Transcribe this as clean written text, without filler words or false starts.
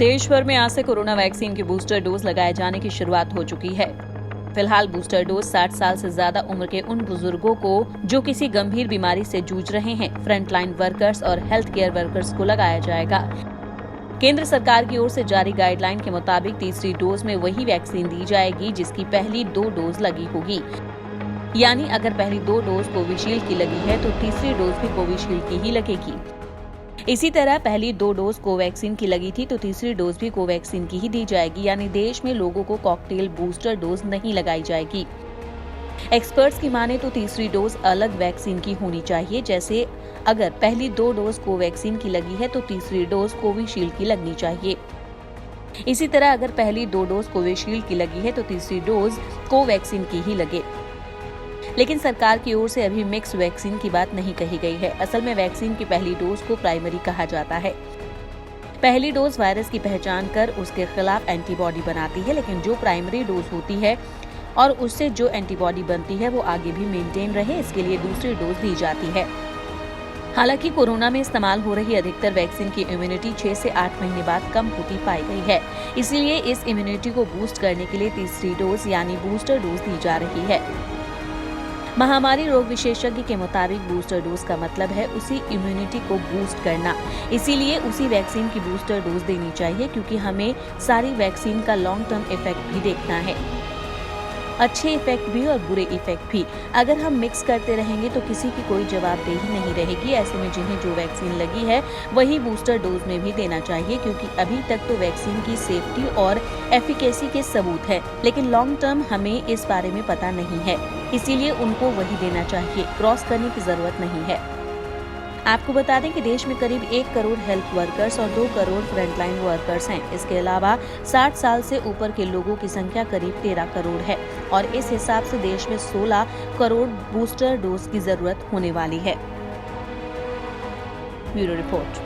देश भर में आज से कोरोना वैक्सीन की बूस्टर डोज लगाए जाने की शुरुआत हो चुकी है। फिलहाल बूस्टर डोज 60 साल से ज्यादा उम्र के उन बुजुर्गों को जो किसी गंभीर बीमारी से जूझ रहे हैं, फ्रंटलाइन वर्कर्स और हेल्थ केयर वर्कर्स को लगाया जाएगा। केंद्र सरकार की ओर से जारी गाइडलाइन के मुताबिक तीसरी डोज में वही वैक्सीन दी जाएगी जिसकी पहली 2 डोज लगी होगी। यानी अगर पहली 2 डोज कोविशील्ड की लगी है तो तीसरी डोज भी कोविशील्ड की ही लगेगी। इसी तरह पहली 2 डोज कोवैक्सीन की लगी थी तो तीसरी डोज भी कोवैक्सीन की ही दी जाएगी। यानी देश में लोगों को कॉकटेल बूस्टर डोज नहीं लगाई जाएगी। एक्सपर्ट्स की माने तो तीसरी डोज अलग वैक्सीन की होनी चाहिए। जैसे अगर पहली 2 डोज कोवैक्सीन की लगी है तो तीसरी डोज कोविशील्ड की लगनी चाहिए। इसी तरह अगर पहली 2 डोज कोविशील्ड की लगी है तो तीसरी डोज कोवैक्सीन की ही लगे। लेकिन सरकार की ओर से अभी मिक्स वैक्सीन की बात नहीं कही गई है। असल में वैक्सीन की पहली डोज को प्राइमरी कहा जाता है। पहली डोज वायरस की पहचान कर उसके खिलाफ एंटीबॉडी बनाती है, लेकिन जो प्राइमरी डोज होती है और उससे जो एंटीबॉडी बनती है वो आगे भी मेंटेन रहे, इसके लिए दूसरी डोज दी जाती है। हालांकि कोरोना में इस्तेमाल हो रही अधिकतर वैक्सीन की इम्यूनिटी 6 से 8 महीने बाद कम होती पाई गई है। इसलिए इस इम्यूनिटी को बूस्ट करने के लिए तीसरी डोज यानी बूस्टर डोज दी जा रही है। महामारी रोग विशेषज्ञ के मुताबिक बूस्टर डोज का मतलब है उसी इम्यूनिटी को बूस्ट करना। इसीलिए उसी वैक्सीन की बूस्टर डोज देनी चाहिए, क्योंकि हमें सारी वैक्सीन का लॉन्ग टर्म इफेक्ट भी देखना है, अच्छे इफेक्ट भी और बुरे इफेक्ट भी। अगर हम मिक्स करते रहेंगे तो किसी की कोई जवाबदेही नहीं रहेगी। ऐसे में जिन्हें जो वैक्सीन लगी है वही बूस्टर डोज में भी देना चाहिए, क्योंकि अभी तक तो वैक्सीन की सेफ्टी और एफिकेसी के सबूत है, लेकिन लॉन्ग टर्म हमें इस बारे में पता नहीं है। इसीलिए उनको वही देना चाहिए, क्रॉस करने की जरूरत नहीं है। आपको बता दें कि देश में करीब 1 करोड़ हेल्थ वर्कर्स और 2 करोड़ फ्रंटलाइन वर्कर्स हैं। इसके अलावा 60 साल से ऊपर के लोगों की संख्या करीब 13 करोड़ है और इस हिसाब से देश में 16 करोड़ बूस्टर डोज की जरूरत होने वाली है। Bureau report.